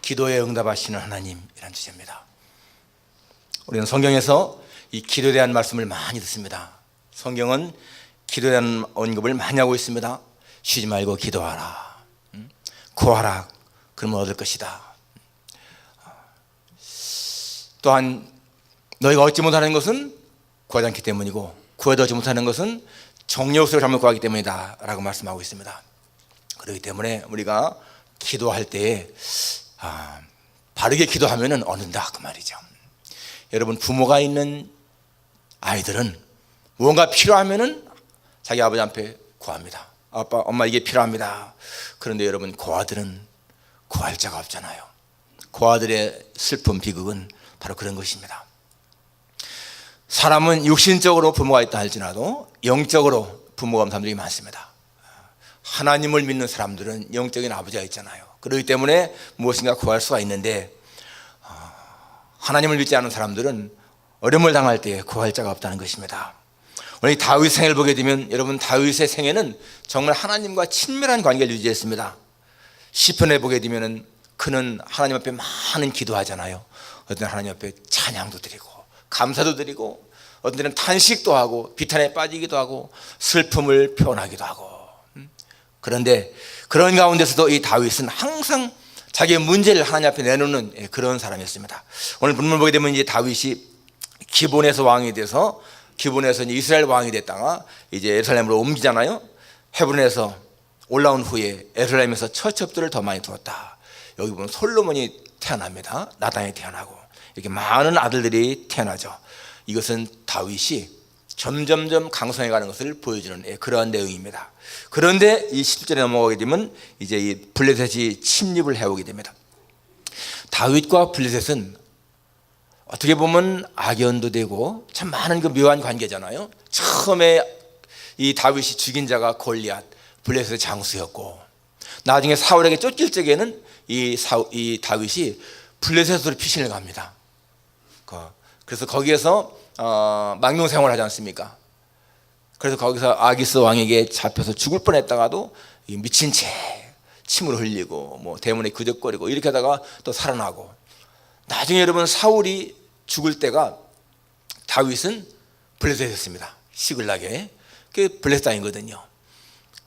기도에 응답하시는 하나님이라는 주제입니다. 우리는 성경에서 이 기도에 대한 말씀을 많이 듣습니다. 성경은 기도에 대한 언급을 많이 하고 있습니다. 쉬지 말고 기도하라, 구하라, 그러면 얻을 것이다. 또한 너희가 얻지 못하는 것은 구하지 않기 때문이고 구해도 얻지 못하는 것은 정욕스러워 잘못 구하기 때문이다 라고 말씀하고 있습니다. 그렇기 때문에 우리가 기도할 때에 바르게 기도하면 얻는다 그 말이죠. 여러분, 부모가 있는 아이들은 무언가 필요하면 자기 아버지 앞에 구합니다. 아빠, 엄마 이게 필요합니다. 그런데 여러분, 고아들은 구할 자가 없잖아요. 고아들의 슬픔, 비극은 바로 그런 것입니다. 사람은 육신적으로 부모가 있다 할지라도 영적으로 부모가 없는 사람들이 많습니다. 하나님을 믿는 사람들은 영적인 아버지가 있잖아요. 그렇기 때문에 무엇인가 구할 수가 있는데, 하나님을 믿지 않는 사람들은 어려움을 당할 때 구할 자가 없다는 것입니다. 오늘 이 다윗 생애를 보게 되면 여러분, 다윗의 생애는 정말 하나님과 친밀한 관계를 유지했습니다. 시편에 보게 되면 그는 하나님 앞에 많은 기도하잖아요. 어떤 때는 하나님 앞에 찬양도 드리고 감사도 드리고, 어떤 때는 탄식도 하고 비탄에 빠지기도 하고 슬픔을 표현하기도 하고. 그런데 그런 가운데서도 이 다윗은 항상 자기의 문제를 하나님 앞에 내놓는 그런 사람이었습니다. 오늘 본문 보게 되면 이제 다윗이 기본에서 왕이 돼서, 기본에서 이제 이스라엘 왕이 됐다가 이제 예루살렘으로 옮기잖아요. 헤브론에서 올라온 후에 예루살렘에서 첫 첩들을 더 많이 두었다. 여기 보면 솔로몬이 태어납니다. 나단이 태어나고 이렇게 많은 아들들이 태어나죠. 이것은 다윗이 점점점 강성해가는 것을 보여주는 그러한 내용입니다. 그런데 이 10절에 넘어가게 되면 이제 이 블레셋이 침입을 해오게 됩니다. 다윗과 블레셋은 어떻게 보면 악연도 되고 참 많은 그 묘한 관계잖아요. 처음에 이 다윗이 죽인 자가 골리앗, 블레셋의 장수였고, 나중에 사울에게 쫓길 적에는 이 다윗이 블레셋으로 피신을 갑니다. 그래서 거기에서 망명생활을 하지 않습니까? 그래서 거기서 아기스 왕에게 잡혀서 죽을 뻔했다가도 미친 채 침을 흘리고 뭐 대문에 그적거리고 이렇게 하다가 또 살아나고, 나중에 여러분 사울이 죽을 때가 다윗은 블레셋이었습니다. 시글락에 그게 블레셋 땅이거든요.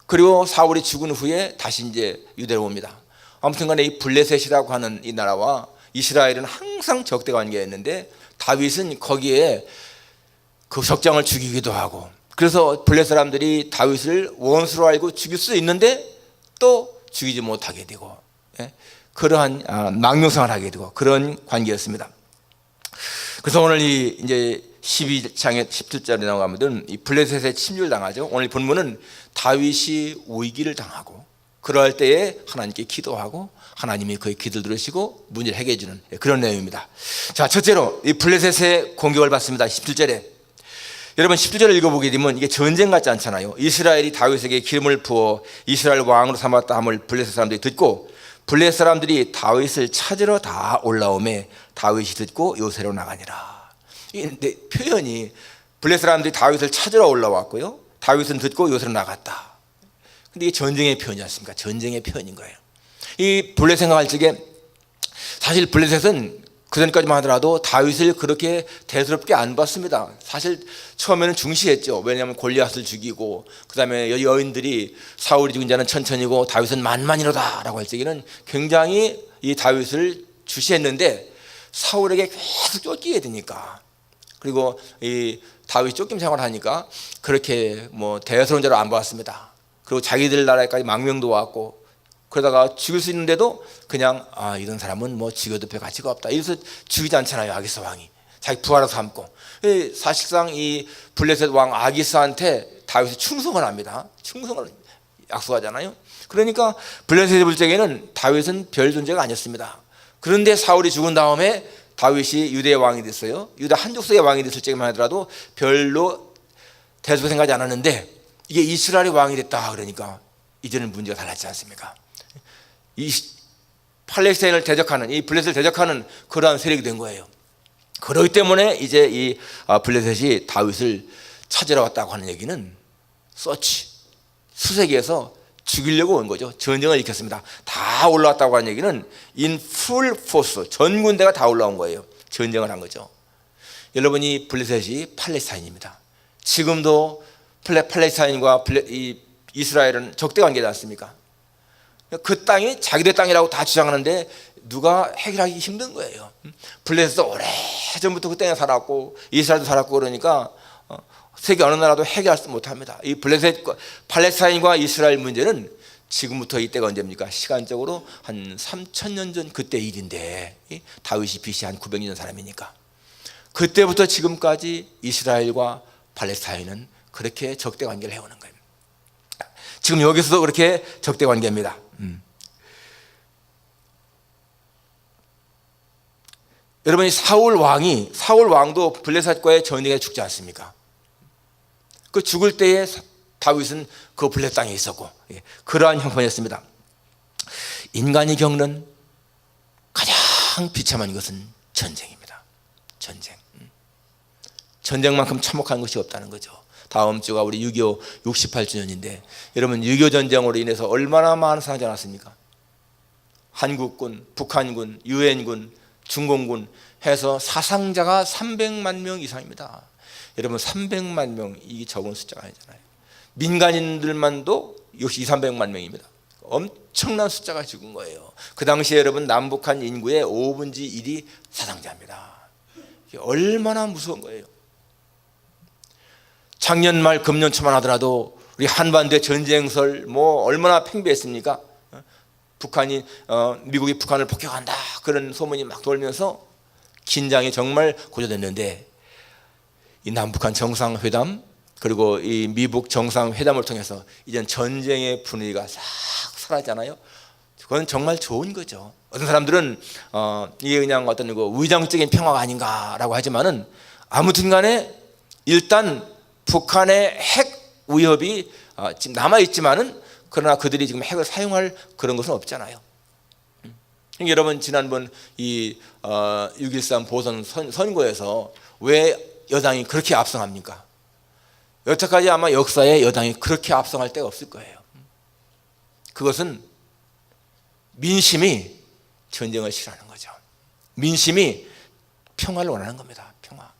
그리고 사울이 죽은 후에 다시 이제 유대로 옵니다. 아무튼간에 이 블레셋이라고 하는 이 나라와 이스라엘은 항상 적대 관계였는데, 다윗은 거기에 그 적장을 죽이기도 하고, 그래서 블레셋 사람들이 다윗을 원수로 알고 죽일 수 있는데 또 죽이지 못하게 되고, 그러한 망명생활을 하게 되고 그런 관계였습니다. 그래서 오늘 이제 12장의 17절에 나가면 이 블레셋에 침략을 당하죠. 오늘 본문은 다윗이 위기를 당하고 그럴 때에 하나님께 기도하고 하나님이 그의 기도를 들으시고 문제를 해결해 주는 그런 내용입니다. 자, 첫째로 이 블레셋의 공격을 받습니다. 17절에 여러분 17절을 읽어보게 되면 이게 전쟁 같지 않잖아요. 이스라엘이 다윗에게 기름을 부어 이스라엘 왕으로 삼았다 함을 블레셋 사람들이 듣고, 블레셋 사람들이 다윗을 찾으러 다 올라오매 다윗이 듣고 요새로 나가니라. 근데 표현이 블레셋 사람들이 다윗을 찾으러 올라왔고요, 다윗은 듣고 요새로 나갔다. 근데 이게 전쟁의 표현이지 않습니까? 전쟁의 표현인 거예요. 이 블레셋 생각할 적에 사실 블레셋은 그전까지만 하더라도 다윗을 그렇게 대수롭게 안 봤습니다. 사실 처음에는 중시했죠. 왜냐하면 골리앗을 죽이고 그 다음에 여인들이 사울이 죽은 자는 천천히고 다윗은 만만이로다 라고 할 적에는 굉장히 이 다윗을 주시했는데, 사울에게 계속 쫓기게 되니까, 그리고 이 다윗이 쫓김 생활을 하니까 그렇게 뭐 대수로운 자로 안 봤습니다. 그리고 자기들 나라에까지 망명도 왔고, 그러다가 죽일 수 있는데도 그냥 이런 사람은 뭐 죽여도 별 가치가 없다, 이래서 죽이지 않잖아요. 아기스 왕이 자기 부하로 삼고. 사실상 이 블레셋 왕 아기스한테 다윗이 충성을 합니다. 충성을 약속하잖아요. 그러니까 블레셋의 불적에는 다윗은 별 존재가 아니었습니다. 그런데 사울이 죽은 다음에 다윗이 유대의 왕이 됐어요. 유다 한 족속의 왕이 됐을 적에만 하더라도 별로 대수롭게 생각하지 않았는데, 이게 이스라엘의 왕이 됐다 그러니까 이제는 문제가 달랐지 않습니까? 이 팔레스타인을 대적하는, 이 블레셋을 대적하는 그러한 세력이 된 거예요. 그렇기 때문에 이제 이 블레셋이 다윗을 찾으러 왔다고 하는 얘기는 서치, 수색에서 죽이려고 온 거죠. 전쟁을 일으켰습니다. 다 올라왔다고 하는 얘기는 in full force, 전 군대가 다 올라온 거예요. 전쟁을 한 거죠. 여러분이 블레셋이 팔레스타인입니다. 지금도 팔레스타인과 이스라엘은 적대 관계지 않습니까? 그 땅이 자기들 땅이라고 다 주장하는데 누가 해결하기 힘든 거예요. 블레셋도 오래전부터 그 땅에 살았고 이스라엘도 살았고 그러니까 세계 어느 나라도 해결하지 못합니다. 이 팔레스타인과 이스라엘 문제는 지금부터 이때가 언제입니까? 시간적으로 한 3,000년 전 그때 일인데, 다윗이 BC 한 900년 전 사람이니까 그때부터 지금까지 이스라엘과 팔레스타인은 그렇게 적대 관계를 해오는 거예요. 지금 여기서도 그렇게 적대 관계입니다. 여러분이 사울 왕도 블레셋과의 전쟁에 죽지 않습니까? 그 죽을 때에 다윗은 그 블레셋 땅에 있었고, 그러한 형편이었습니다. 인간이 겪는 가장 비참한 것은 전쟁입니다. 전쟁만큼 참혹한 것이 없다는 거죠. 다음 주가 우리 6.25 68주년인데 여러분 6.25 전쟁으로 인해서 얼마나 많은 사상자가 났습니까? 한국군, 북한군, 유엔군, 중공군 해서 사상자가 300만 명 이상입니다. 여러분 300만 명, 이게 적은 숫자가 아니잖아요. 민간인들만도 역시 200~300만 명입니다. 엄청난 숫자가 죽은 거예요. 그 당시에 여러분 남북한 인구의 5분의 1이 사상자입니다. 이게 얼마나 무서운 거예요. 작년 말 금년 초만 하더라도 우리 한반도의 전쟁설 얼마나 팽배했습니까? 미국이 북한을 폭격한다 그런 소문이 막 돌면서 긴장이 정말 고조됐는데 이 남북한 정상회담 그리고 이 미북 정상회담을 통해서 이젠 전쟁의 분위기가 싹 사라지잖아요. 그건 정말 좋은 거죠. 어떤 사람들은 이게 그냥 어떤 위장적인 평화가 아닌가라고 하지만은 아무튼 간에 일단 북한의 핵 위협이 지금 남아 있지만은 그러나 그들이 지금 핵을 사용할 그런 것은 없잖아요. 여러분 지난번 이 6.13 보선 선거에서 왜 여당이 그렇게 압승합니까? 여태까지 아마 역사에 여당이 그렇게 압승할 때가 없을 거예요. 그것은 민심이 전쟁을 싫어하는 거죠. 민심이 평화를 원하는 겁니다. 평화.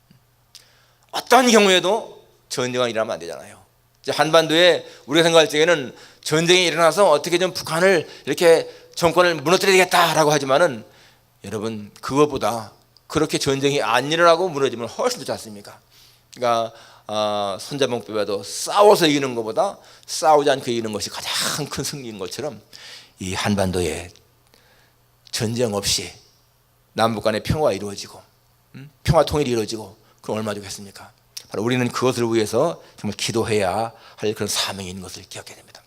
어떤 경우에도 전쟁이 일어나면 안 되잖아요. 한반도에 우리가 생각할 적에는 전쟁이 일어나서 어떻게 좀 북한을 이렇게 정권을 무너뜨려야 되겠다라고 하지만은 여러분 그것보다 그렇게 전쟁이 안 일어나고 무너지면 훨씬 좋지 않습니까? 그러니까 손자병법에도 싸워서 이기는 것보다 싸우지 않고 이기는 것이 가장 큰 승리인 것처럼 이 한반도에 전쟁 없이 남북 간의 평화가 이루어지고 평화 통일이 이루어지고 그럼 얼마나 좋겠습니까? 바로 우리는 그것을 위해서 정말 기도해야 할 그런 사명이 있는 것을 기억해야 됩니다.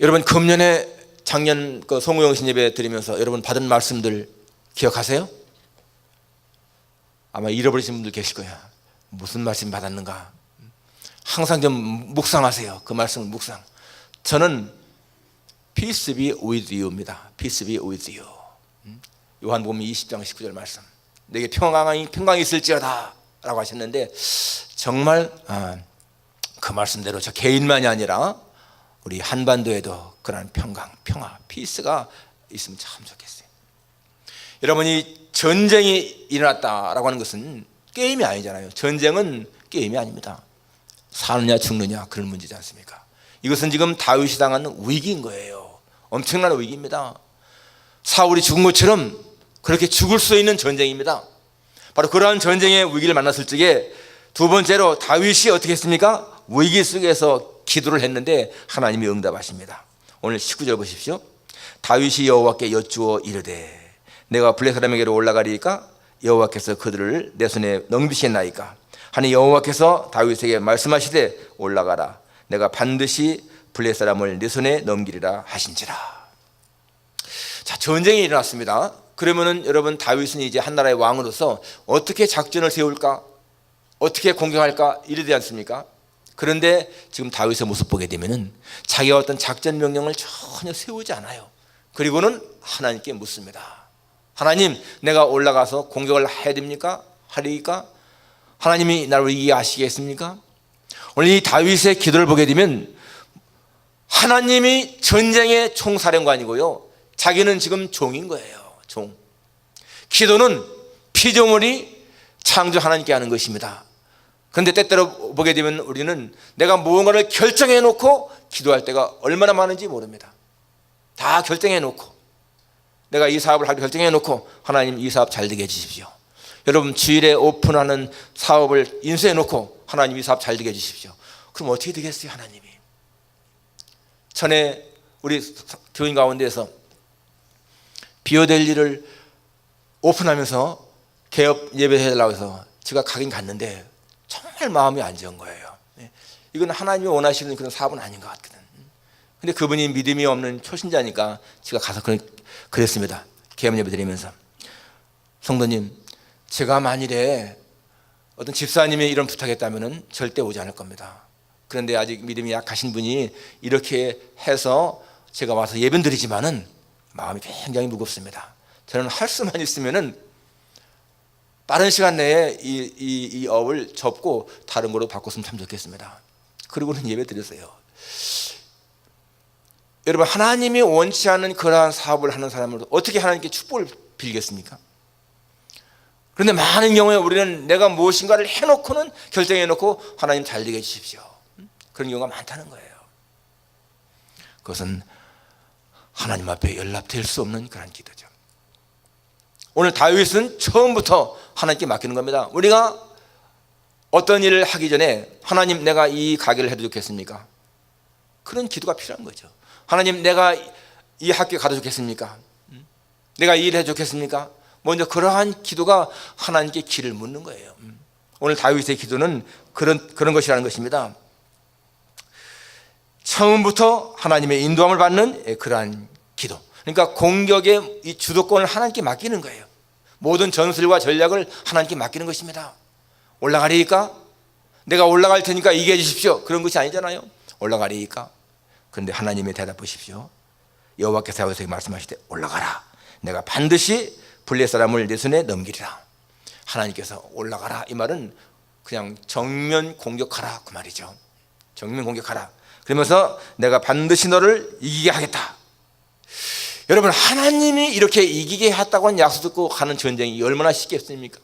여러분 금년에 작년 그 송우영신 예배 드리면서 여러분 받은 말씀들 기억하세요? 아마 잃어버리신 분들 계실 거야. 무슨 말씀 받았는가? 항상 좀 묵상하세요. 그 말씀을 묵상. 저는 Peace be with you입니다. Peace be with you. 요한복음 20장 19절 말씀. 내게 평강이 있을지어다 라고 하셨는데 정말 그 말씀대로 저 개인만이 아니라 우리 한반도에도 그런 평화, 피스가 있으면 참 좋겠어요. 여러분이 전쟁이 일어났다라고 하는 것은 게임이 아니잖아요. 전쟁은 게임이 아닙니다. 사느냐 죽느냐 그런 문제지 않습니까? 이것은 지금 다윗이 당한 위기인 거예요. 엄청난 위기입니다. 사울이 죽은 것처럼 그렇게 죽을 수 있는 전쟁입니다. 바로 그러한 전쟁의 위기를 만났을 적에 두 번째로 다윗이 어떻게 했습니까? 위기 속에서 기도를 했는데 하나님이 응답하십니다. 오늘 19절 보십시오. 다윗이 여호와께 여쭈어 이르되 내가 블레셋 사람에게로 올라가리이까 여호와께서 그들을 내 손에 넘기시나이까 하니 여호와께서 다윗에게 말씀하시되 올라가라 내가 반드시 블레셋 사람을 내 손에 넘기리라 하신지라. 자, 전쟁이 일어났습니다. 그러면은 여러분 다윗은 이제 한 나라의 왕으로서 어떻게 작전을 세울까? 어떻게 공격할까? 이래 되지 않습니까? 그런데 지금 다윗의 모습 보게 되면은 자기가 어떤 작전 명령을 전혀 세우지 않아요. 그리고는 하나님께 묻습니다. 하나님, 내가 올라가서 공격을 해야 됩니까? 하리까? 하나님이 나를 이기게 하시겠습니까? 오늘 이 다윗의 기도를 보게 되면 하나님이 전쟁의 총사령관이고요, 자기는 지금 종인 거예요. 종. 기도는 피조물이 창조 하나님께 하는 것입니다. 그런데 때때로 보게 되면 우리는 내가 무언가를 결정해 놓고 기도할 때가 얼마나 많은지 모릅니다. 다 결정해 놓고, 내가 이 사업을 하기로 결정해 놓고, 하나님 이 사업 잘 되게 해주십시오. 여러분 주일에 오픈하는 사업을 인수해 놓고, 하나님 이 사업 잘 되게 해주십시오. 그럼 어떻게 되겠어요? 하나님이. 전에 우리 교인 가운데에서 비워될 일을 오픈하면서 개업 예배해달라고 해서 제가 가긴 갔는데 정말 마음이 안 좋은 거예요. 이건 하나님이 원하시는 그런 사업은 아닌 것 같거든. 근데 그분이 믿음이 없는 초신자니까 제가 가서 그랬습니다. 개업 예배 드리면서, 성도님, 제가 만일에 어떤 집사님이 이런 부탁했다면 절대 오지 않을 겁니다. 그런데 아직 믿음이 약하신 분이 이렇게 해서 제가 와서 예배 드리지만은 마음이 굉장히 무겁습니다. 저는 할 수만 있으면은 빠른 시간 내에 이 업을 접고 다른 거로 바꿨으면 참 좋겠습니다. 그리고는 예배 드렸어요. 여러분, 하나님이 원치 않는 그러한 사업을 하는 사람을 어떻게 하나님께 축복을 빌겠습니까? 그런데 많은 경우에 우리는 내가 무엇인가를 해놓고는 결정해놓고 하나님 잘 되게 해주십시오, 그런 경우가 많다는 거예요. 그것은 하나님 앞에 연락될 수 없는 그런 기도죠. 오늘 다윗은 처음부터 하나님께 맡기는 겁니다. 우리가 어떤 일을 하기 전에 하나님, 내가 이 가게를 해도 좋겠습니까? 그런 기도가 필요한 거죠. 하나님, 내가 이 학교에 가도 좋겠습니까? 내가 이 일을 해도 좋겠습니까? 먼저 그러한 기도가 하나님께 길을 묻는 거예요. 오늘 다윗의 기도는 그런 것이라는 것입니다. 처음부터 하나님의 인도함을 받는 그러한 기도. 그러니까 공격의 이 주도권을 하나님께 맡기는 거예요. 모든 전술과 전략을 하나님께 맡기는 것입니다. 올라가리까? 내가 올라갈 테니까 이기해 주십시오. 그런 것이 아니잖아요. 올라가리까? 그런데 하나님의 대답 보십시오. 여호와께서 말씀하실 때, 올라가라. 내가 반드시 블레 사람을 내 손에 넘기리라. 하나님께서 올라가라, 이 말은 그냥 정면 공격하라, 그 말이죠. 정면 공격하라. 그러면서 내가 반드시 너를 이기게 하겠다. 여러분, 하나님이 이렇게 이기게 했다고 하는 약속 듣고 가는 전쟁이 얼마나 쉽겠습니까?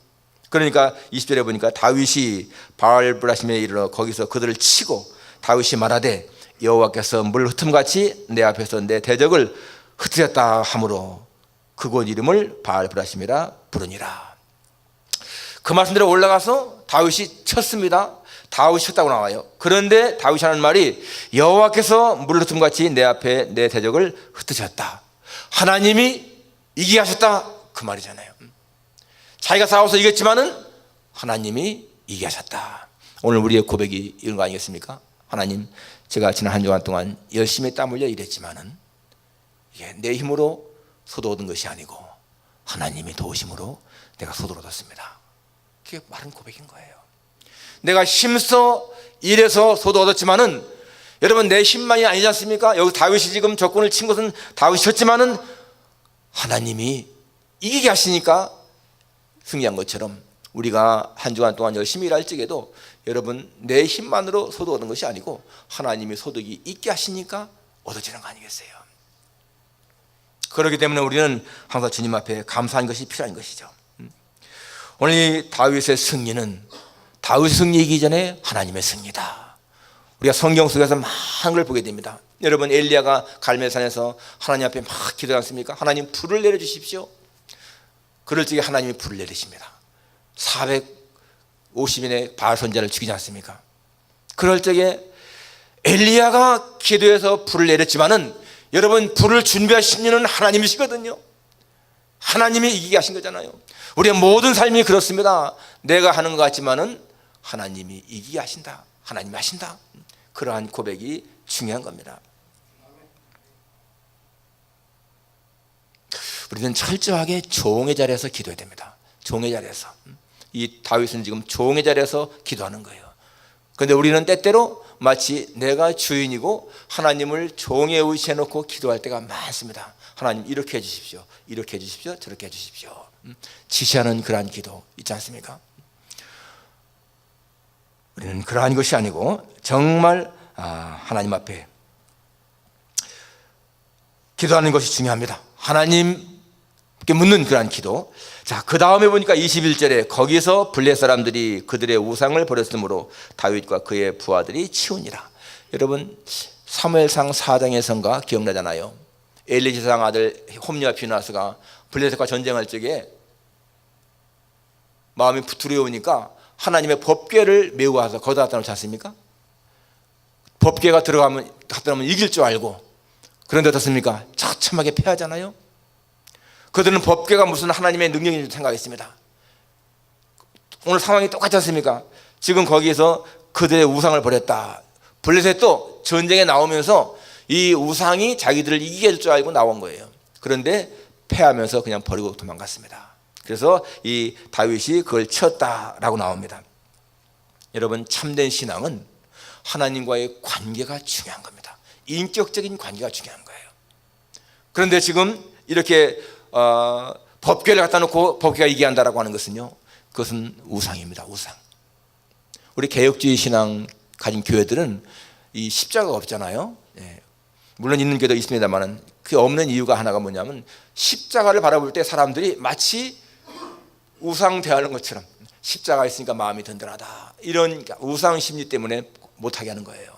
그러니까 20절에 보니까 다윗이 바알브라심에 이르러 거기서 그들을 치고, 다윗이 말하되 여호와께서 물 흩음같이 내 앞에서 내 대적을 흩으셨다 하므로 그곳 이름을 바알브라심이라 부르니라. 그 말씀대로 올라가서 다윗이 쳤습니다. 다윗이 쳤다고 나와요. 그런데 다윗이 하는 말이, 여호와께서 물 흩음같이 내 앞에 내 대적을 흩으셨다. 하나님이 이기게 하셨다, 그 말이잖아요. 자기가 싸워서 이겼지만은 하나님이 이기게 하셨다. 오늘 우리의 고백이 이런 거 아니겠습니까? 하나님, 제가 지난 한 주간 동안 열심히 땀 흘려 일했지만은 이게 내 힘으로 소도 얻은 것이 아니고 하나님이 도우심으로 내가 소도를 얻었습니다. 그게 바른 고백인 거예요. 내가 힘써 일해서 소도 얻었지만은, 여러분, 내 힘만이 아니지 않습니까? 여기 다윗이 지금 적군을 친 것은 다윗이 쳤지만은 하나님이 이기게 하시니까 승리한 것처럼, 우리가 한 주간 동안 열심히 일할 적에도 여러분, 내 힘만으로 소도 얻은 것이 아니고 하나님이 소득이 있게 하시니까 얻어지는 거 아니겠어요? 그렇기 때문에 우리는 항상 주님 앞에 감사한 것이 필요한 것이죠. 오늘 이 다윗의 승리는 다윗 승리이기 전에 하나님의 승리다. 우리가 성경 속에서 많은 걸 보게 됩니다. 여러분, 엘리야가 갈멜산에서 하나님 앞에 막 기도하지 않습니까? 하나님, 불을 내려주십시오. 그럴 적에 하나님이 불을 내리십니다. 450인의 바알 선지자를 죽이지 않습니까? 그럴 적에 엘리야가 기도해서 불을 내렸지만은, 여러분, 불을 준비하신 이는 하나님이시거든요. 하나님이 이기게 하신 거잖아요. 우리의 모든 삶이 그렇습니다. 내가 하는 것 같지만은 하나님이 이기게 하신다. 하나님이 하신다. 그러한 고백이 중요한 겁니다. 우리는 철저하게 종의 자리에서 기도해야 됩니다. 종의 자리에서. 이 다윗은 지금 종의 자리에서 기도하는 거예요. 그런데 우리는 때때로 마치 내가 주인이고 하나님을 종에 의시해놓고 기도할 때가 많습니다. 하나님, 이렇게 해주십시오. 이렇게 해주십시오. 저렇게 해주십시오. 지시하는 그러한 기도 있지 않습니까? 우리는 그러한 것이 아니고 정말 하나님 앞에 기도하는 것이 중요합니다. 하나님께 묻는 그러한 기도. 자, 그 다음에 보니까 21절에 거기서 블레셋 사람들이 그들의 우상을 버렸으므로 다윗과 그의 부하들이 치우니라. 여러분 사무엘상 4장에선가 기억나잖아요. 엘리 제사장 아들 홈리와 비나스가 블레셋과 전쟁할 적에 마음이 두려우니까 하나님의 법궤를 메고 와서 거기다 갖다 놓지 않습니까? 법궤가 갖다 놓으면 이길 줄 알고, 그런데 어떻습니까? 처참하게 패하잖아요. 그들은 법궤가 무슨 하나님의 능력인 줄 생각했습니다. 오늘 상황이 똑같지 않습니까? 지금 거기에서 그들의 우상을 버렸다. 블레셋도 전쟁에 나오면서 이 우상이 자기들을 이기게 할 줄 알고 나온 거예요. 그런데 패하면서 그냥 버리고 도망갔습니다. 그래서 이 다윗이 그걸 치었다라고 나옵니다. 여러분 참된 신앙은 하나님과의 관계가 중요한 겁니다. 인격적인 관계가 중요한 거예요. 그런데 지금 이렇게 법궤를 갖다 놓고 법궤가 이기한다라고 하는 것은요, 그것은 우상입니다. 우상. 우리 개혁주의 신앙 가진 교회들은 이 십자가가 없잖아요. 예. 물론 있는 교회도 있습니다만 그 없는 이유가 하나가 뭐냐면 십자가를 바라볼 때 사람들이 마치 우상 대하는 것처럼 십자가 있으니까 마음이 든든하다, 이런 우상 심리 때문에 못하게 하는 거예요.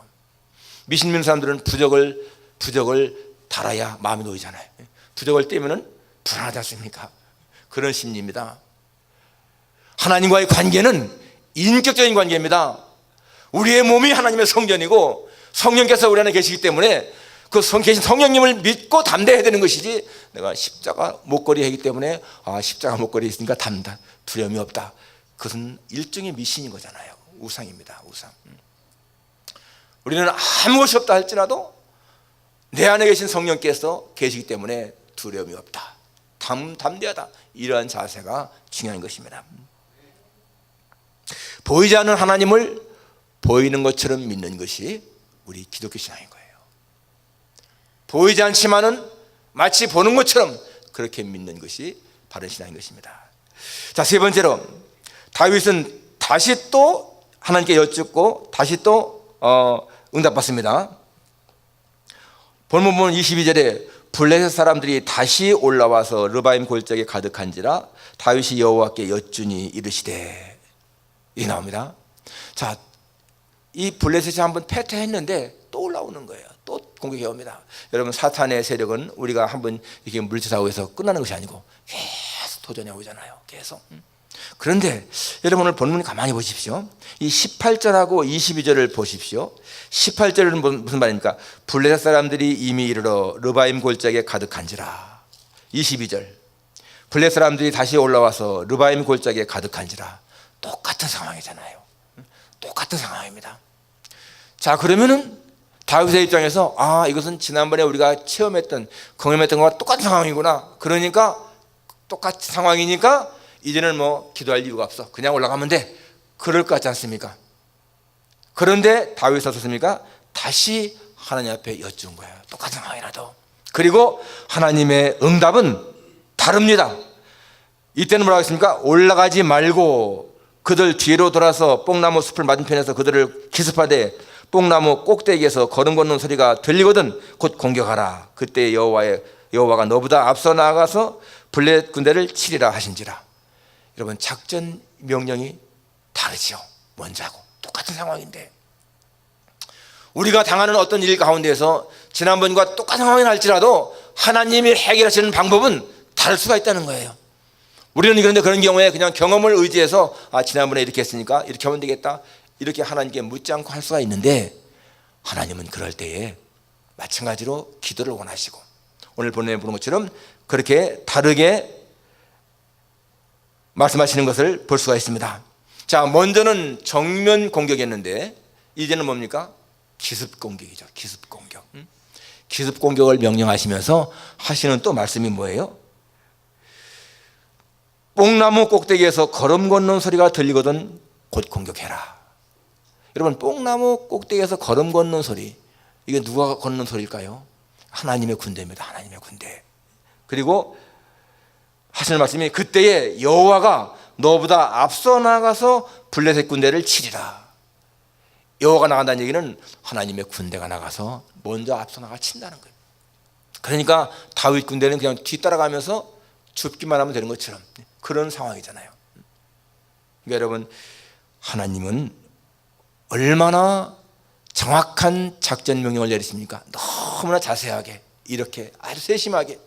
미신 믿는 사람들은 부적을 달아야 마음이 놓이잖아요. 부적을 떼면은 불안하지 않습니까? 그런 심리입니다. 하나님과의 관계는 인격적인 관계입니다. 우리의 몸이 하나님의 성전이고 성령께서 우리 안에 계시기 때문에 그 계신 성령님을 믿고 담대해야 되는 것이지, 내가 십자가 목걸이 하기 때문에 십자가 목걸이 있으니까 담다, 두려움이 없다, 그것은 일종의 미신인 거잖아요. 우상입니다. 우상. 우리는 아무것이 없다 할지라도 내 안에 계신 성령께서 계시기 때문에 두려움이 없다, 담대하다, 이러한 자세가 중요한 것입니다. 보이지 않는 하나님을 보이는 것처럼 믿는 것이 우리 기독교 신앙인 거예요. 보이지 않지만은 마치 보는 것처럼 그렇게 믿는 것이 바른 신앙인 것입니다. 자, 세 번째로 다윗은 다시 또 하나님께 여쭙고 다시 또 응답받습니다. 본문 보면 22절에 블레셋 사람들이 다시 올라와서 르바임 골짜기에 가득한지라 다윗이 여호와께 여쭈니 이르시되, 이 나옵니다. 자, 이 블레셋이 한번 패퇴했는데 또 올라오는 거예요. 또 공격해 옵니다. 여러분 사탄의 세력은 우리가 한번 이렇게 물질사고 해서 끝나는 것이 아니고 계속 도전해 오잖아요. 계속. 그런데 여러분 오늘 본문 가만히 보십시오. 이 18절하고 22절을 보십시오. 18절은 무슨 말입니까? 블레셋 사람들이 이미 이르러 르바임 골짜기에 가득한지라. 22절 블레셋 사람들이 다시 올라와서 르바임 골짜기에 가득한지라. 똑같은 상황이잖아요. 똑같은 상황입니다. 자, 그러면은 다윗의 입장에서 이것은 지난번에 우리가 체험했던 경험했던 것과 똑같은 상황이구나. 그러니까 똑같은 상황이니까 이제는 뭐 기도할 이유가 없어, 그냥 올라가면 돼, 그럴 것 같지 않습니까? 그런데 다윗은 어떻습니까? 다시 하나님 앞에 여쭈은 거예요. 똑같은 상황이라도. 그리고 하나님의 응답은 다릅니다. 이때는 뭐라고 했습니까? 올라가지 말고 그들 뒤로 돌아서 뽕나무 숲을 맞은편에서 그들을 기습하되 뽕나무 꼭대기에서 걸음 걷는 소리가 들리거든 곧 공격하라. 그때 여호와가 너보다 앞서 나아가서 블레셋 군대를 치리라 하신지라. 여러분 작전 명령이 다르죠. 먼저 하고 똑같은 상황인데 우리가 당하는 어떤 일 가운데서 지난번과 똑같은 상황이 날지라도 하나님이 해결하시는 방법은 다를 수가 있다는 거예요. 우리는 그런데 그런 경우에 그냥 경험을 의지해서 지난번에 이렇게 했으니까 이렇게 하면 되겠다, 이렇게 하나님께 묻지 않고 할 수가 있는데, 하나님은 그럴 때에 마찬가지로 기도를 원하시고 오늘 본문에 보는 것처럼 그렇게 다르게 말씀하시는 것을 볼 수가 있습니다. 자, 먼저는 정면 공격이었는데 이제는 뭡니까? 기습 공격이죠. 기습 공격. 기습 공격을 명령하시면서 하시는 또 말씀이 뭐예요? 뽕나무 꼭대기에서 걸음 걷는 소리가 들리거든 곧 공격해라. 여러분 뽕나무 꼭대기에서 걸음 걷는 소리, 이게 누가 걷는 소리일까요? 하나님의 군대입니다. 하나님의 군대. 그리고 하시는 말씀이 그때에 여호와가 너보다 앞서 나가서 블레셋 군대를 치리라. 여호와가 나간다는 얘기는 하나님의 군대가 나가서 먼저 앞서 나가 친다는 거예요. 그러니까 다윗 군대는 그냥 뒤따라가면서 죽기만 하면 되는 것처럼 그런 상황이잖아요. 그러니까 여러분, 하나님은 얼마나 정확한 작전 명령을 내리십니까? 너무나 자세하게, 이렇게 아주 세심하게.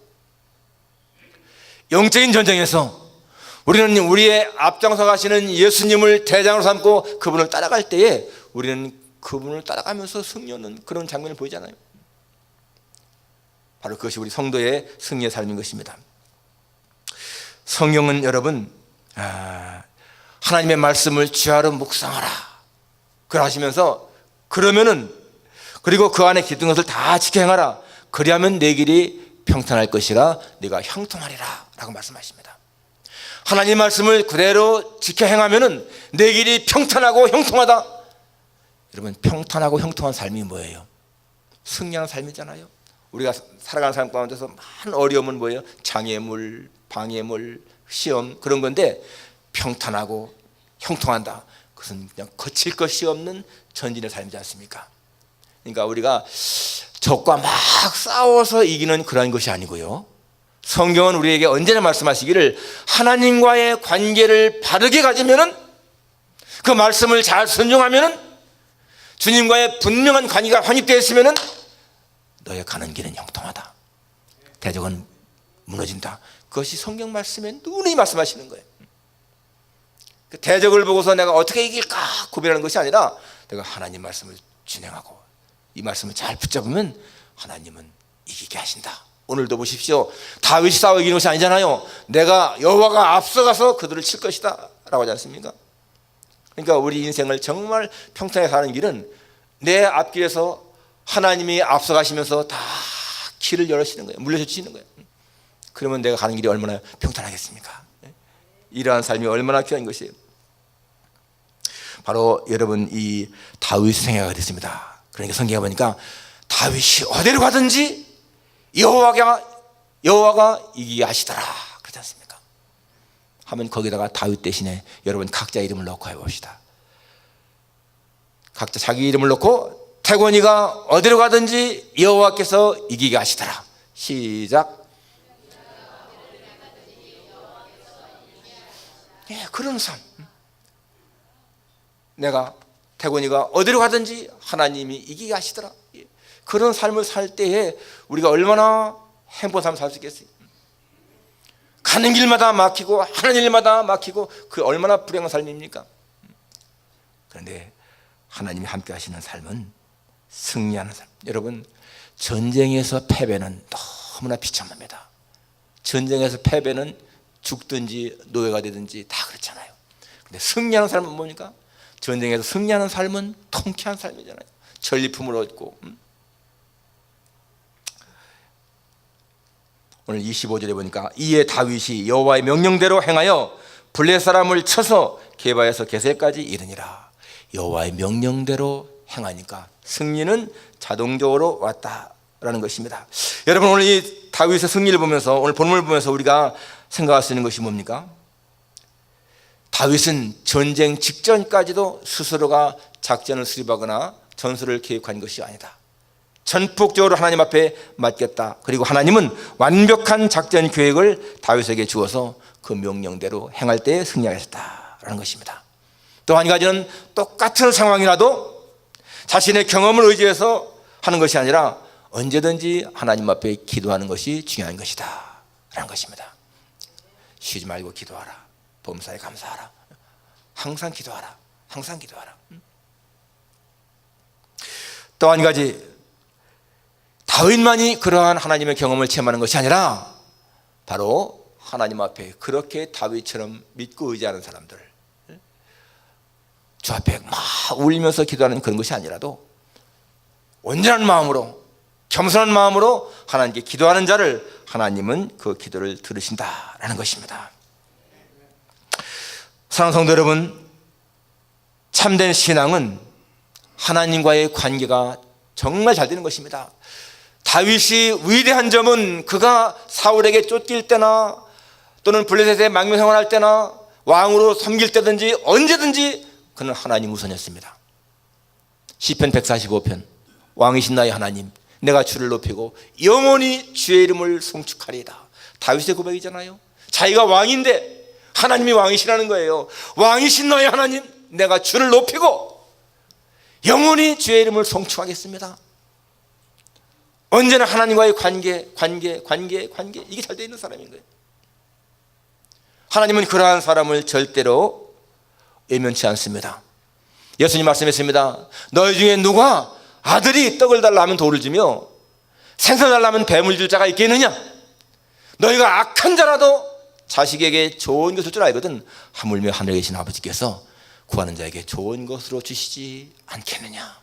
영적인 전쟁에서 우리는 우리의 앞장서 가시는 예수님을 대장으로 삼고 그분을 따라갈 때에 우리는 그분을 따라가면서 승리 얻는 그런 장면을 보이잖아요. 바로 그것이 우리 성도의 승리의 삶인 것입니다. 성경은 여러분, 하나님의 말씀을 주야로 묵상하라 그러시면서, 그러면은, 그리고 그 안에 깃든 것을 다 지켜 행하라, 그리하면 내 길이 평탄할 것이라 네가 형통하리라 라고 말씀하십니다. 하나님 말씀을 그대로 지켜 행하면은 내 길이 평탄하고 형통하다. 여러분, 평탄하고 형통한 삶이 뭐예요? 승리하는 삶이잖아요. 우리가 살아가는 삶 가운데서 많은 어려움은 뭐예요? 장애물, 방해물, 시험, 그런 건데, 평탄하고 형통한다, 그것은 그냥 거칠 것이 없는 전진의 삶이지 않습니까? 그러니까 우리가 적과 막 싸워서 이기는 그런 것이 아니고요, 성경은 우리에게 언제나 말씀하시기를 하나님과의 관계를 바르게 가지면은, 그 말씀을 잘 순종하면은, 주님과의 분명한 관계가 확립되어 있으면은 너의 가는 길은 형통하다, 대적은 무너진다. 그것이 성경 말씀에 누누이 말씀하시는 거예요. 그 대적을 보고서 내가 어떻게 이길까 고민하는 것이 아니라 내가 하나님 말씀을 진행하고 이 말씀을 잘 붙잡으면 하나님은 이기게 하신다. 오늘도 보십시오. 다윗이 싸워 이기는 것이 아니잖아요. 내가 여호와가 앞서가서 그들을 칠 것이다 라고 하지 않습니까? 그러니까 우리 인생을 정말 평탄하게 사는 길은 내 앞길에서 하나님이 앞서가시면서 다 길을 열어주시는 거예요. 물려주시는 거예요. 그러면 내가 가는 길이 얼마나 평탄하겠습니까? 이러한 삶이 얼마나 귀한 것이에요. 바로 여러분, 이 다윗의 생애가 됐습니다. 그러니까 성경에 보니까 다윗이 어디로 가든지 여호와가 이기게 하시더라 그러지 않습니까? 하면 거기다가 다윗 대신에 여러분 각자 이름을 넣고 해봅시다. 각자 자기 이름을 넣고, 태권이가 어디로 가든지 여호와께서 이기게 하시더라. 시작. 예, 그런 삶. 내가 태권이가 어디로 가든지 하나님이 이기게 하시더라. 예, 그런 삶을 살 때에 우리가 얼마나 행복한 삶을 살 수 있겠어요? 가는 길마다 막히고 하는 일마다 막히고 그 얼마나 불행한 삶입니까? 그런데 하나님이 함께 하시는 삶은 승리하는 삶. 여러분, 전쟁에서 패배는 너무나 비참합니다. 전쟁에서 패배는 죽든지 노예가 되든지 다 그렇잖아요. 근데 승리하는 삶은 뭡니까? 전쟁에서 승리하는 삶은 통쾌한 삶이잖아요. 전리품을 얻고. 오늘 25절에 보니까 이에 다윗이 여호와의 명령대로 행하여 블레 사람을 쳐서 게바에서 게셀까지 이르니라. 여호와의 명령대로 행하니까 승리는 자동적으로 왔다라는 것입니다. 여러분, 오늘 이 다윗의 승리를 보면서, 오늘 본문을 보면서 우리가 생각할 수 있는 것이 뭡니까? 다윗은 전쟁 직전까지도 스스로가 작전을 수립하거나 전술을 계획한 것이 아니다. 전폭적으로 하나님 앞에 맡겼다. 그리고 하나님은 완벽한 작전 계획을 다윗에게 주어서 그 명령대로 행할 때 승리하셨다라는 것입니다. 또 한 가지는 똑같은 상황이라도 자신의 경험을 의지해서 하는 것이 아니라 언제든지 하나님 앞에 기도하는 것이 중요한 것이다 라는 것입니다. 쉬지 말고 기도하라. 범사에 감사하라. 항상 기도하라. 항상 기도하라. 또 한 가지, 다윗만이 그러한 하나님의 경험을 체험하는 것이 아니라 바로 하나님 앞에 그렇게 다윗처럼 믿고 의지하는 사람들, 주 앞에 막 울면서 기도하는 그런 것이 아니라도 온전한 마음으로, 겸손한 마음으로 하나님께 기도하는 자를 하나님은 그 기도를 들으신다라는 것입니다. 사랑하는 성도 여러분, 참된 신앙은 하나님과의 관계가 정말 잘 되는 것입니다. 다윗이 위대한 점은 그가 사울에게 쫓길 때나 또는 블레셋에 망명 생활할 때나 왕으로 섬길 때든지 언제든지 그는 하나님 우선이었습니다. 시편 145편, 왕이신 나의 하나님, 내가 주를 높이고 영원히 주의 이름을 송축하리이다. 다윗의 고백이잖아요. 자기가 왕인데 하나님이 왕이시라는 거예요. 왕이신 너의 하나님, 내가 주를 높이고 영원히 주의 이름을 송축하겠습니다. 언제나 하나님과의 관계 이게 잘 되어 있는 사람인 거예요. 하나님은 그러한 사람을 절대로 외면치 않습니다. 예수님 말씀했습니다. 너희 중에 누가 아들이 떡을 달라면 돌을 주며 생선 달라면 뱀을 줄 자가 있겠느냐? 너희가 악한 자라도 자식에게 좋은 것을 줄 알거든 하물며 하늘에 계신 아버지께서 구하는 자에게 좋은 것으로 주시지 않겠느냐?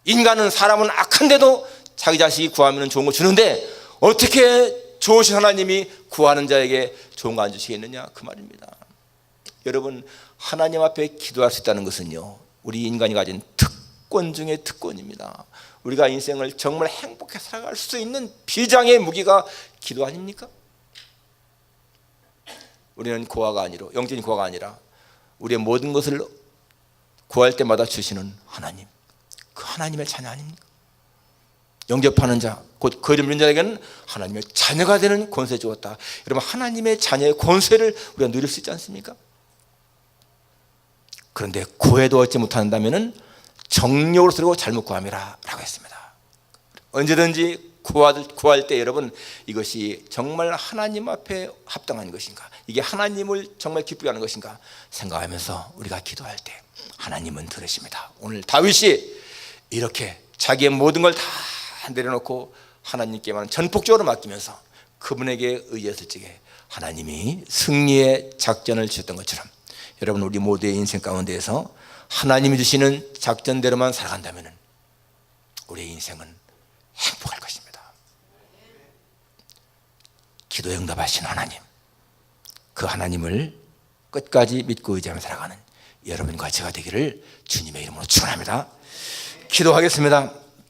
인간은, 사람은 악한데도 자기 자식이 구하면 좋은 거 주는데 어떻게 좋으신 하나님이 구하는 자에게 좋은 거 안 주시겠느냐? 그 말입니다. 여러분, 하나님 앞에 기도할 수 있다는 것은요, 우리 인간이 가진 특권 중의 특권입니다. 우리가 인생을 정말 행복하게 살아갈 수 있는 비장의 무기가 기도 아닙니까? 우리는 고아가 아니라, 영적인 고아가 아니라 우리의 모든 것을 구할 때마다 주시는 하나님, 그 하나님의 자녀 아닙니까? 영접하는 자, 곧 그 이름 믿는 자에게는 하나님의 자녀가 되는 권세 주었다. 여러분, 하나님의 자녀의 권세를 우리가 누릴 수 있지 않습니까? 그런데 구해도 얻지 못한다면 정욕으로 쓰고 잘못 구함이라 라고 했습니다. 언제든지 구할 때 여러분, 이것이 정말 하나님 앞에 합당한 것인가, 이게 하나님을 정말 기쁘게 하는 것인가 생각하면서 우리가 기도할 때 하나님은 들으십니다. 오늘 다윗이 이렇게 자기의 모든 걸 다 내려놓고 하나님께만 전폭적으로 맡기면서 그분에게 의지했을 적에 하나님이 승리의 작전을 주셨던 것처럼, 여러분, 우리 모두의 인생 가운데에서 하나님이 주시는 작전대로만 살아간다면 우리의 인생은 행복할 것입니다. 기도에 응답하신 하나님, 그 하나님을 끝까지 믿고 의지하며 살아가는 여러분과 제가 되기를 주님의 이름으로 축원합니다. 기도하겠습니다.